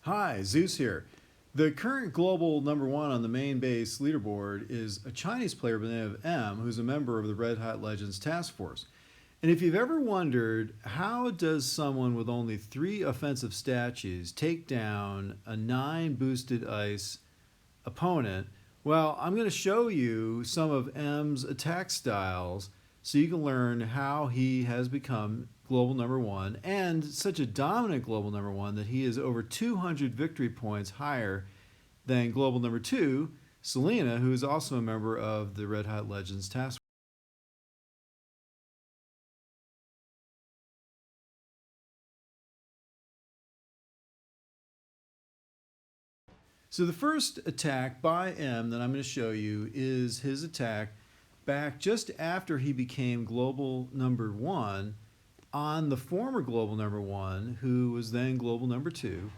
Hi, Zeus here. The current global number one on the main base leaderboard is a Chinese player by the name of M, who's a member of the Red Hot Legends task force. And if you've ever wondered how does someone with only 3 offensive statues take down a 9 boosted ice opponent, well, I'm going to show you some of M's attack styles so you can learn how he has become global number one and such a dominant global number one that he is over 200 victory points higher than global number two, Selina, who is also a member of the Red Hot Legends task force. So the first attack by M that I'm going to show you is his attack back just after he became global number one on the former global number one, who was then global number two.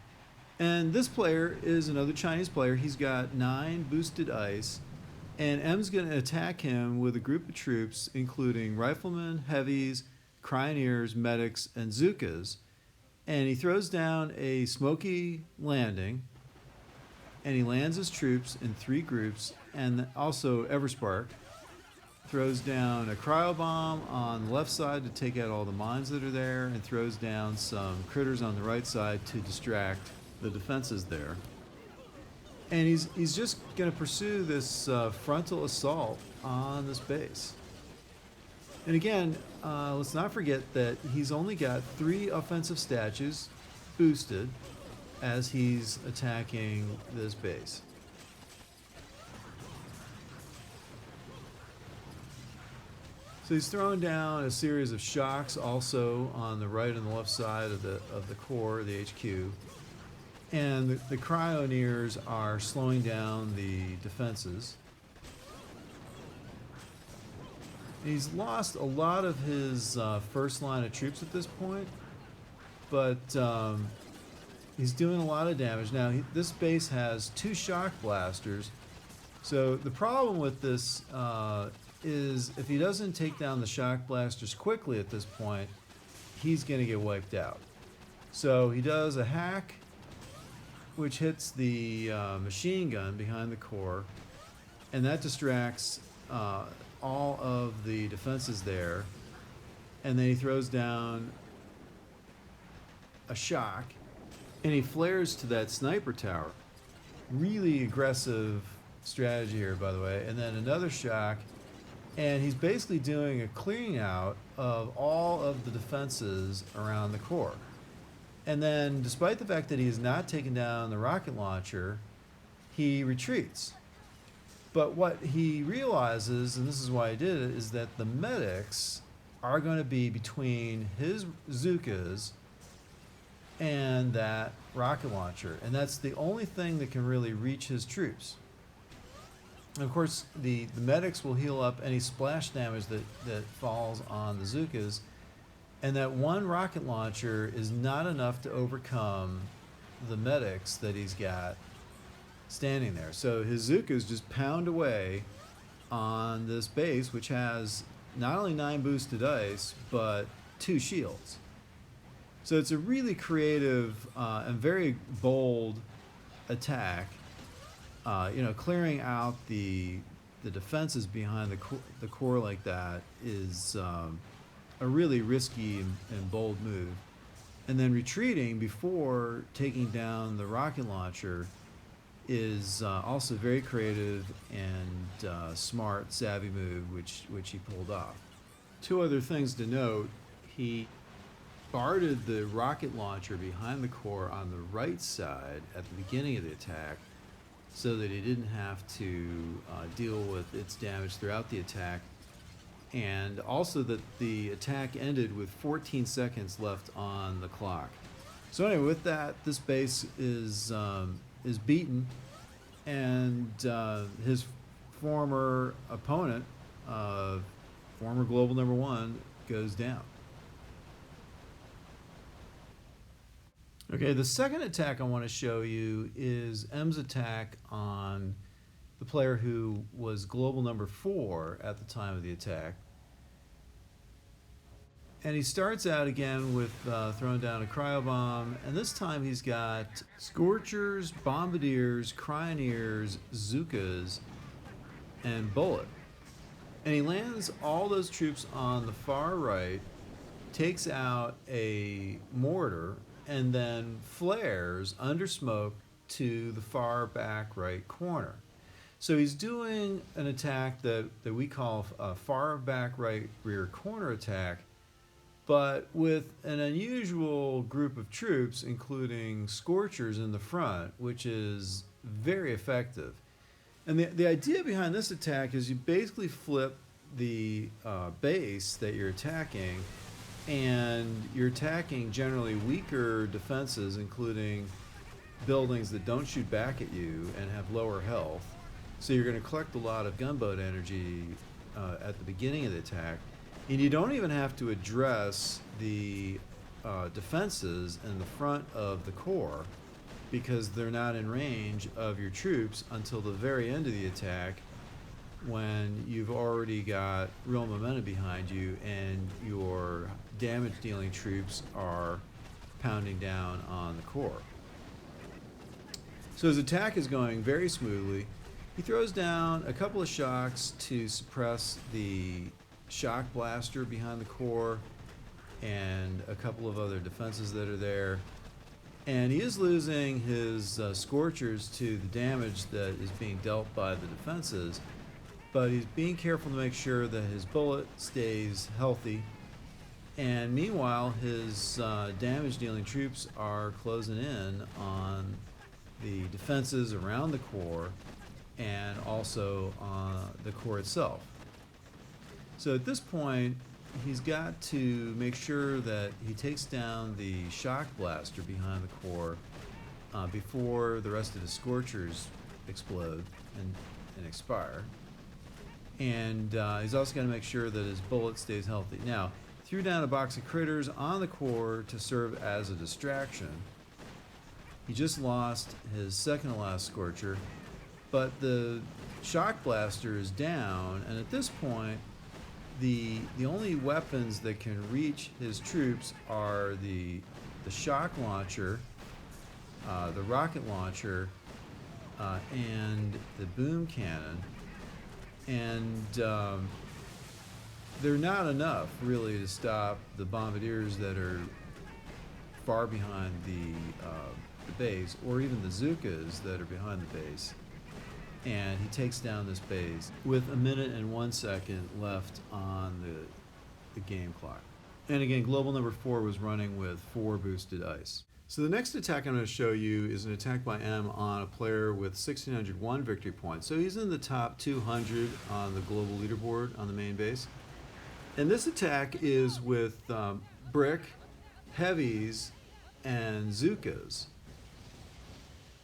And this player is another Chinese player. He's got 9 boosted ice, and M's going to attack him with a group of troops, including Riflemen, Heavies, Cryoneers, Medics, and Zookas. And he throws down a smoky landing, and he lands his troops in 3 groups, and also Everspark throws down a cryo bomb on the left side to take out all the mines that are there, and throws down some critters on the right side to distract the defenses there. And he's just going to pursue this frontal assault on this base. And again, let's not forget that he's only got 3 offensive statues boosted as he's attacking this base. So he's throwing down a series of shocks also on the right and the left side of the core, the HQ. And the Cryoneers are slowing down the defenses. He's lost a lot of his first line of troops at this point, but he's doing a lot of damage. Now, this base has 2 shock blasters, so the problem with this is if he doesn't take down the shock blasters quickly at this point, he's going to get wiped out. So he does a hack, which hits the machine gun behind the core, and that distracts all of the defenses there. And then he throws down a shock, and he flares to that sniper tower. Really aggressive strategy here, by the way. And then another shock, and he's basically doing a clearing out of all of the defenses around the core. And then, despite the fact that he has not taken down the rocket launcher, he retreats. But what he realizes, and this is why he did it, is that the medics are going to be between his Zookas and that rocket launcher. And that's the only thing that can really reach his troops. And of course, the medics will heal up any splash damage that falls on the Zookas. And that one rocket launcher is not enough to overcome the medics that he's got standing there. So his Zookas just pound away on this base, which has not only 9 boosted ice, but 2 shields. So it's a really creative and very bold attack. Clearing out the defenses behind the core like that is a really risky and bold move. And then retreating before taking down the rocket launcher is also very creative and smart, savvy move, which he pulled off. 2 other things to note: he guarded the rocket launcher behind the core on the right side at the beginning of the attack, so that he didn't have to deal with its damage throughout the attack, and also that the attack ended with 14 seconds left on the clock. So anyway, with that, this base is beaten, and his former opponent, former global number one, goes down. Okay, the second attack I want to show you is M's attack on the player who was global number 4 at the time of the attack. And he starts out again with throwing down a cryobomb, and this time he's got Scorchers, Bombardiers, Cryoneers, Zookas, and Bullet. And he lands all those troops on the far right, takes out a mortar, and then flares under smoke to the far back right corner. So he's doing an attack that we call a far back right rear corner attack, but with an unusual group of troops, including Scorchers in the front, which is very effective. And the idea behind this attack is you basically flip the base that you're attacking, and you're attacking generally weaker defenses, including buildings that don't shoot back at you and have lower health. So you're going to collect a lot of gunboat energy at the beginning of the attack. And you don't even have to address the defenses in the front of the core, because they're not in range of your troops until the very end of the attack, when you've already got real momentum behind you and your damage dealing troops are pounding down on the core. So his attack is going very smoothly. He throws down a couple of shocks to suppress the shock blaster behind the core and a couple of other defenses that are there. And he is losing his Scorchers to the damage that is being dealt by the defenses, but he's being careful to make sure that his bullet stays healthy. And meanwhile, his damage dealing troops are closing in on the defenses around the core and also on the core itself. So at this point, he's got to make sure that he takes down the shock blaster behind the core before the rest of the Scorchers explode and expire. And he's also got to make sure that his bullet stays healthy. Now, threw down a box of critters on the core to serve as a distraction. He just lost his second to last Scorcher, but the shock blaster is down, and at this point, the only weapons that can reach his troops are the shock launcher, the rocket launcher, and the boom cannon. And they're not enough really to stop the Bombardiers that are far behind the base, or even the Zookas that are behind the base. And he takes down this base with 1 minute and 1 second left on the game clock. And again, global number 4 was running with 4 boosted ice. So the next attack I'm going to show you is an attack by M on a player with 1,601 victory points. So he's in the top 200 on the global leaderboard on the main base. And this attack is with brick, heavies, and Zookas.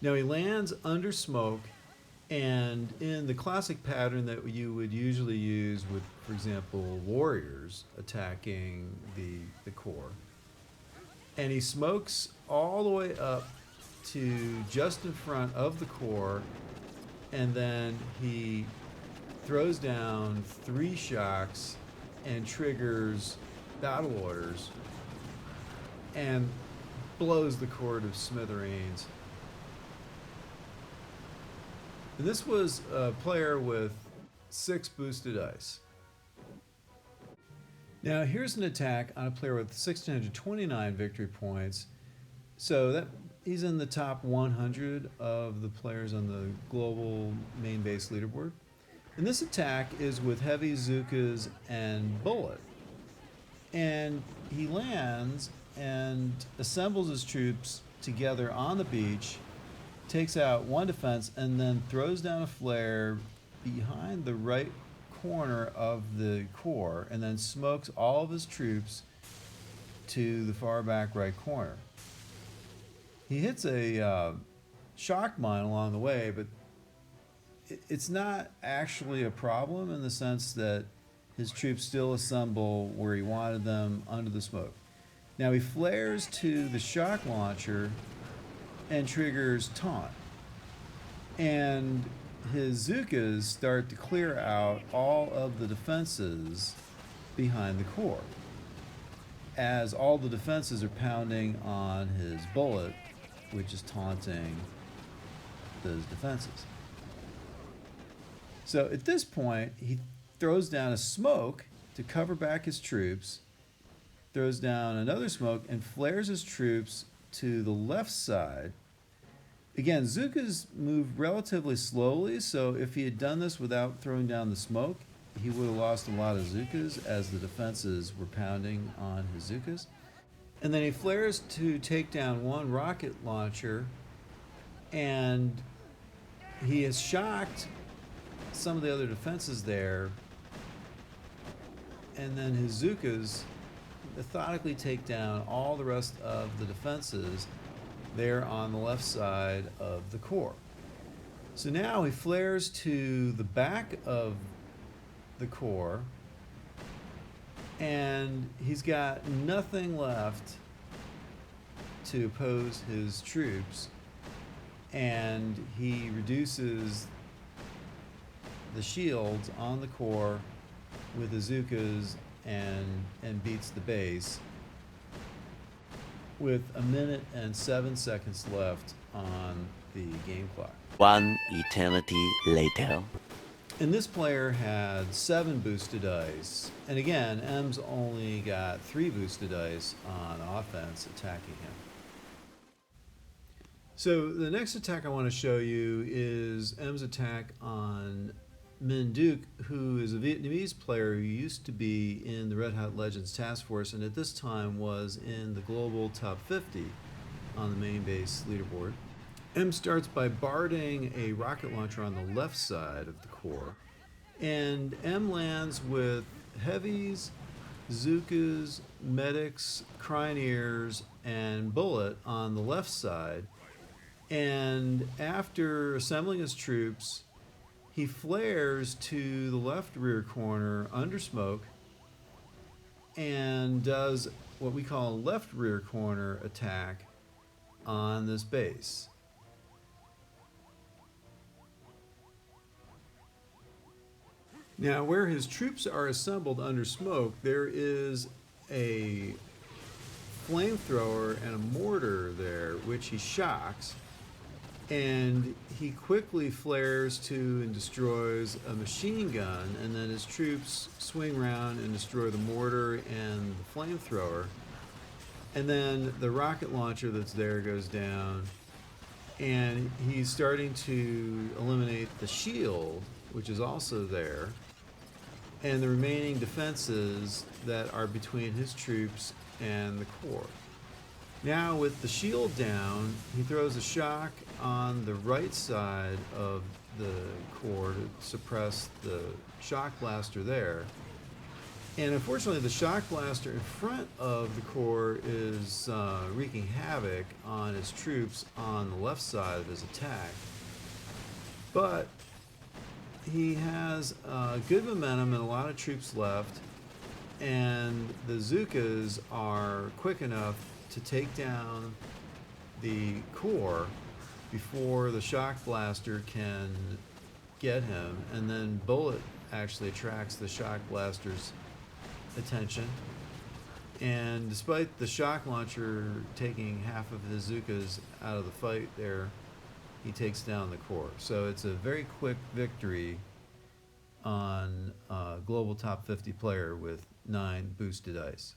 Now he lands under smoke, and in the classic pattern that you would usually use with, for example, warriors attacking the core. And he smokes all the way up to just in front of the core, and then he throws down 3 shocks and triggers battle orders and blows the core to smithereens. And this was a player with 6 boosted ice. Now here's an attack on a player with 1,629 victory points. So that he's in the top 100 of the players on the global main base leaderboard. And this attack is with heavy, Zookas, and bullet. And he lands and assembles his troops together on the beach, takes out 1 defense, and then throws down a flare behind the right corner of the core, and then smokes all of his troops to the far back right corner. He hits a shock mine along the way, but it's not actually a problem in the sense that his troops still assemble where he wanted them under the smoke. Now he flares to the shock launcher and triggers taunt. And his Zookas start to clear out all of the defenses behind the core. as all the defenses are pounding on his bullet, which is taunting those defenses. So at this point, he throws down a smoke to cover back his troops, throws down another smoke, and flares his troops to the left side. Again, Zukas move relatively slowly, so if he had done this without throwing down the smoke, he would have lost a lot of Zukas as the defenses were pounding on his Zukas. And then he flares to take down one rocket launcher, and he has shocked some of the other defenses there, and then his Zukas methodically take down all the rest of the defenses there on the left side of the core. So now he flares to the back of the core, and he's got nothing left to oppose his troops, and he reduces the shields on the core with the Zukas and beats the base with 1 minute and 7 seconds left on the game clock. One eternity later. And this player had 7 boosted dice, and again, M's only got 3 boosted dice on offense attacking him. So the next attack I want to show you is M's attack on Minh Duc, who is a Vietnamese player who used to be in the Red Hot Legends task force and at this time was in the global top 50 on the main base leaderboard. M starts by barding a rocket launcher on the left side of the core, and M lands with heavies, Zukas, medics, Cryoneers, and Bullet on the left side. And after assembling his troops, he flares to the left rear corner under smoke and does what we call a left rear corner attack on this base. Now, where his troops are assembled under smoke, there is a flamethrower and a mortar there, which he shocks. And he quickly flares to and destroys a machine gun, and then his troops swing around and destroy the mortar and the flamethrower. And then the rocket launcher that's there goes down, and he's starting to eliminate the shield, which is also there, and the remaining defenses that are between his troops and the core. Now, with the shield down, he throws a shock on the right side of the core to suppress the shock blaster there. And unfortunately, the shock blaster in front of the core is wreaking havoc on his troops on the left side of his attack. But he has good momentum and a lot of troops left, and the Zukas are quick enough to take down the core before the shock blaster can get him, and then Bullet actually attracts the shock blaster's attention, and despite the shock launcher taking half of the Zukas out of the fight there, he takes down the core. So it's a very quick victory on a global top 50 player with 9 boosted dice.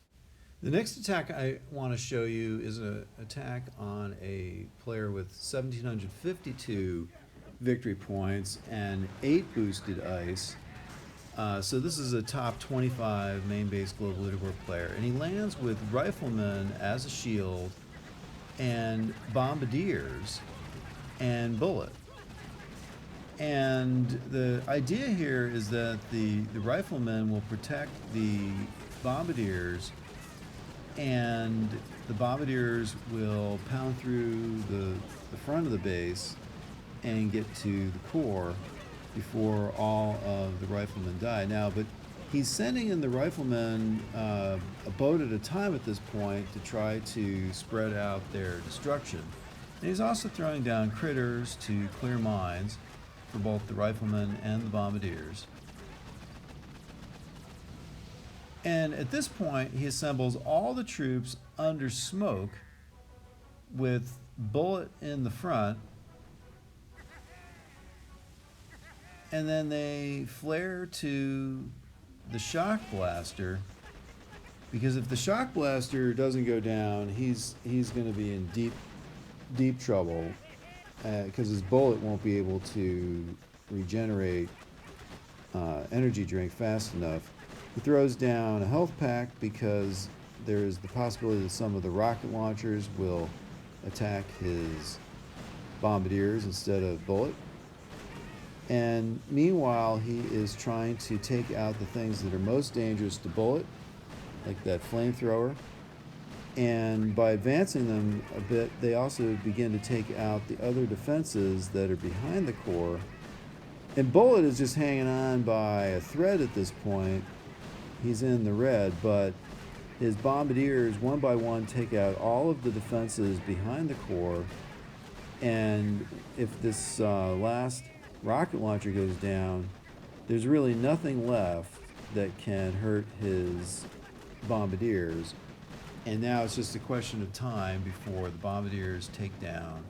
The next attack I want to show you is an attack on a player with 1,752 victory points and 8 boosted ice. So this is a top 25 main base global leaderboard player, and he lands with Riflemen as a shield and Bombardiers and Bullet. And the idea here is that the Riflemen will protect the Bombardiers, and the Bombardiers will pound through the front of the base and get to the core before all of the Riflemen die. Now, but he's sending in the Riflemen a boat at a time at this point to try to spread out their destruction. And he's also throwing down critters to clear mines for both the Riflemen and the Bombardiers. And at this point, he assembles all the troops under smoke with Bullet in the front. And then they flare to the shock blaster, because if the shock blaster doesn't go down, he's going to be in deep trouble, because his bullet won't be able to regenerate energy drink fast enough. He throws down a health pack because there's the possibility that some of the rocket launchers will attack his bombardiers instead of Bullet. And meanwhile, he is trying to take out the things that are most dangerous to Bullet, like that flamethrower. And by advancing them a bit, they also begin to take out the other defenses that are behind the core. And Bullet is just hanging on by a thread at this point. He's in the red, but his bombardiers, one by one, take out all of the defenses behind the core. And if this last rocket launcher goes down, there's really nothing left that can hurt his bombardiers. And now it's just a question of time before the bombardiers take down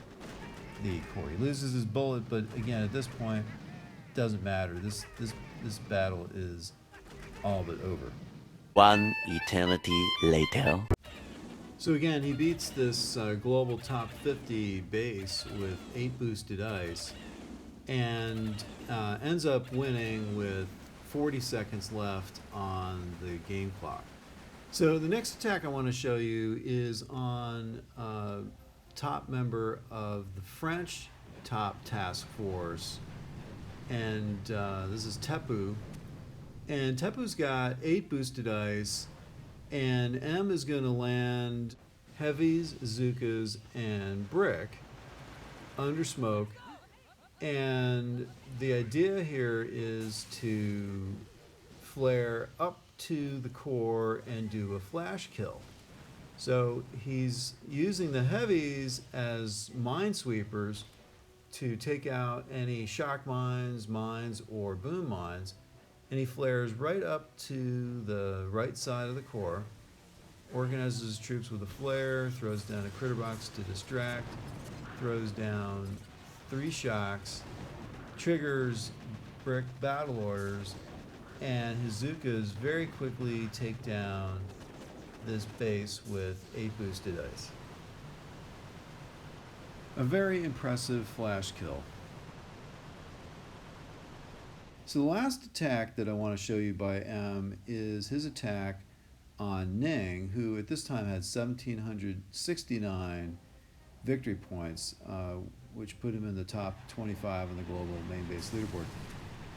the core. He loses his bullet, but again, at this point, it doesn't matter. This battle is all but over. One eternity later. So again, he beats this global top 50 base with 8 boosted ice, and ends up winning with 40 seconds left on the game clock. So the next attack I want to show you is on top member of the French top task force, and this is Tepu. And Tepu's got 8 boosted ice, and M is going to land heavies, Zookas, and brick under smoke. And the idea here is to flare up to the core and do a flash kill. So he's using the heavies as minesweepers to take out any shock mines, or boom mines, and he flares right up to the right side of the core, organizes his troops with a flare, throws down a critter box to distract, throws down 3 shocks, triggers brick battle orders, and his Zookas very quickly take down this base with 8 boosted ice. A very impressive flash kill. So the last attack that I want to show you by M is his attack on Ning, who at this time had 1,769 victory points, which put him in the top 25 on the global main base leaderboard.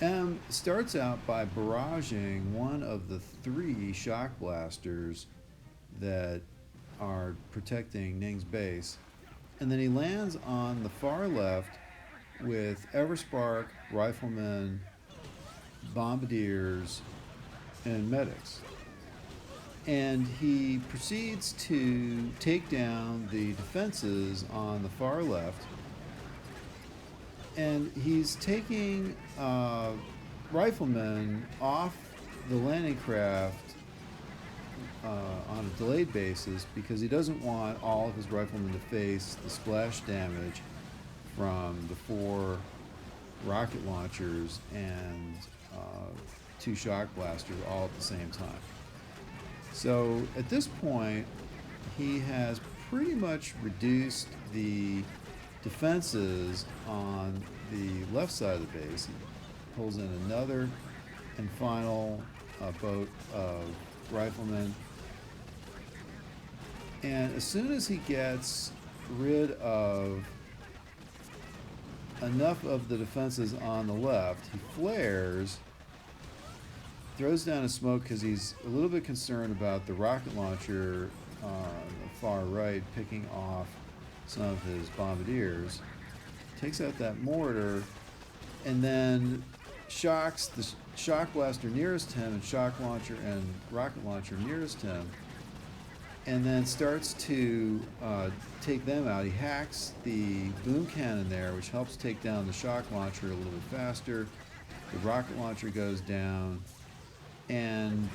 M starts out by barraging one of the 3 shock blasters that are protecting Ning's base, and then he lands on the far left with Everspark, Riflemen, Bombardiers, and medics. And he proceeds to take down the defenses on the far left, and he's taking Riflemen off the landing craft on a delayed basis because he doesn't want all of his Riflemen to face the splash damage from the 4 rocket launchers and 2 shock blasters all at the same time. So at this point, he has pretty much reduced the defenses on the left side of the base. He pulls in another and final boat of Riflemen. And as soon as he gets rid of enough of the defenses on the left, he flares, throws down a smoke because he's a little bit concerned about the rocket launcher on the far right picking off some of his bombardiers, takes out that mortar, and then shocks the shock blaster nearest him and shock launcher and rocket launcher nearest him, and then starts to take them out. He hacks the boom cannon there, which helps take down the shock launcher a little bit faster. The rocket launcher goes down, and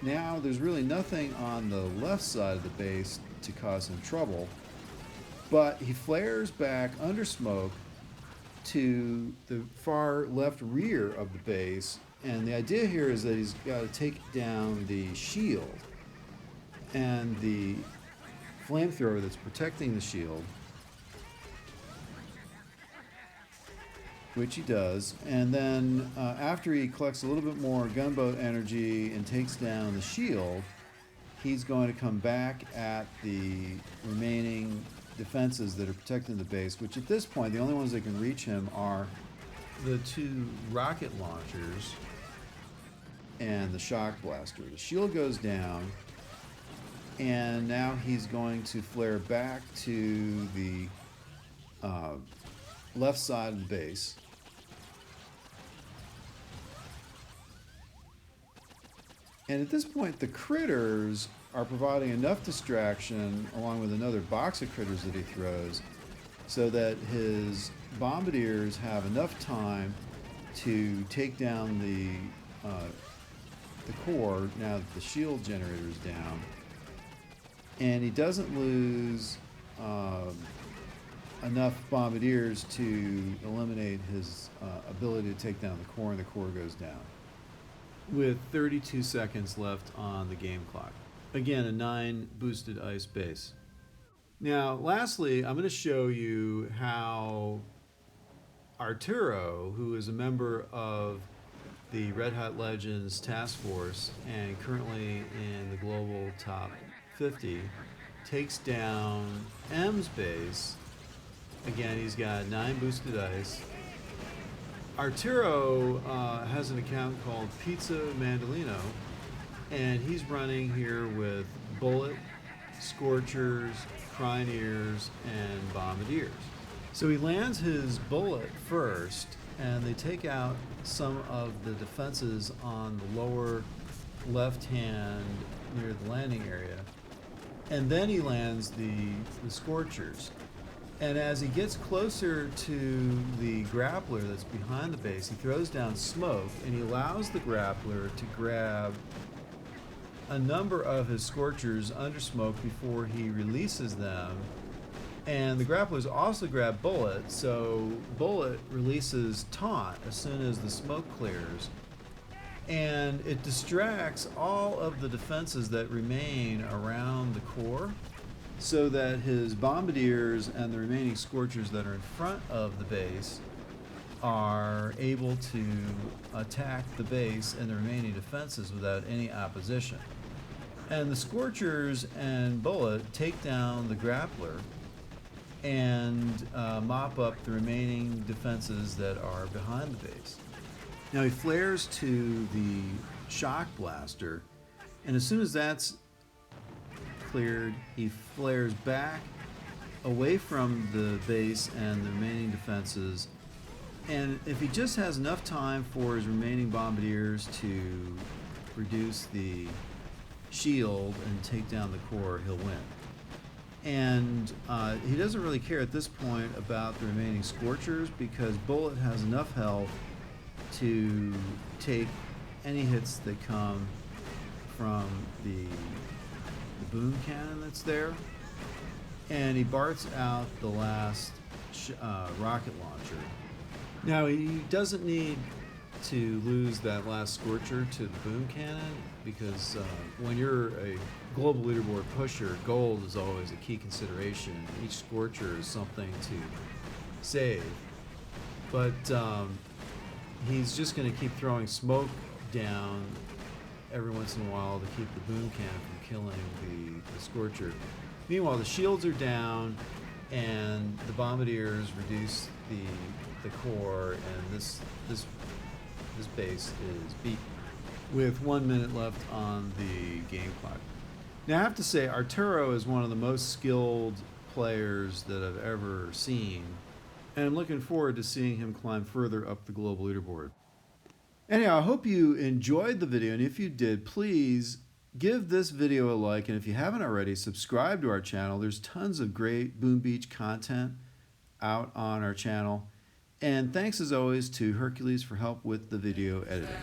Now there's really nothing on the left side of the base to cause him trouble, but he flares back under smoke to the far left rear of the base, and the idea here is that he's got to take down the shield and the flamethrower that's protecting the shield, which he does, and then after he collects a little bit more gunboat energy and takes down the shield, he's going to come back at the remaining defenses that are protecting the base, which at this point, the only ones that can reach him are the two rocket launchers and the shock blaster. The shield goes down, and now he's going to flare back to the left side of the base. And at this point, the critters are providing enough distraction, along with another box of critters that he throws, so that his bombardiers have enough time to take down the core now that the shield generator is down. And he doesn't lose enough bombardiers to eliminate his ability to take down the core, and the core goes down. With 32 seconds left on the game clock. Again, a 9 boosted ice base. Now, lastly, I'm going to show you how Arturo, who is a member of the Red Hot Legends task force and currently in the global top 50, takes down M's base. Again, he's got 9 boosted ice. Arturo has an account called Pizza Mandolino, and he's running here with Bullet, Scorchers, Crying Ears, and Bombardiers. So he lands his Bullet first, and they take out some of the defenses on the lower left hand near the landing area. And then he lands the Scorchers. And as he gets closer to the grappler that's behind the base, he throws down smoke, and he allows the grappler to grab a number of his Scorchers under smoke before he releases them. And the grapplers also grab Bullet, so Bullet releases Taunt as soon as the smoke clears. And it distracts all of the defenses that remain around the core, so that his Bombardiers and the remaining Scorchers that are in front of the base are able to attack the base and the remaining defenses without any opposition. And the Scorchers and Bullet take down the grappler and mop up the remaining defenses that are behind the base. Now he flares to the shock blaster, and as soon as that's cleared, he flares back away from the base and the remaining defenses, and if he just has enough time for his remaining Bombardiers to reduce the shield and take down the core, he'll win. And he doesn't really care at this point about the remaining Scorchers, because Bullet has enough health to take any hits that come from the boom cannon that's there, and he barts out the last rocket launcher. Now he doesn't need to lose that last Scorcher to the boom cannon, because when you're a global leaderboard pusher, gold is always a key consideration. Each Scorcher is something to save, but he's just going to keep throwing smoke down every once in a while to keep the boom cannon from killing the Scorcher. Meanwhile, the shields are down, and the Bombardiers reduce the core, and this base is beaten with 1 minute left on the game clock. Now I have to say, Arturo is one of the most skilled players that I've ever seen, and I'm looking forward to seeing him climb further up the global leaderboard. Anyhow, I hope you enjoyed the video, and if you did, please give this video a like, and if you haven't already, subscribe to our channel. There's tons of great Boom Beach content out on our channel. And thanks as always to Hercules for help with the video editing.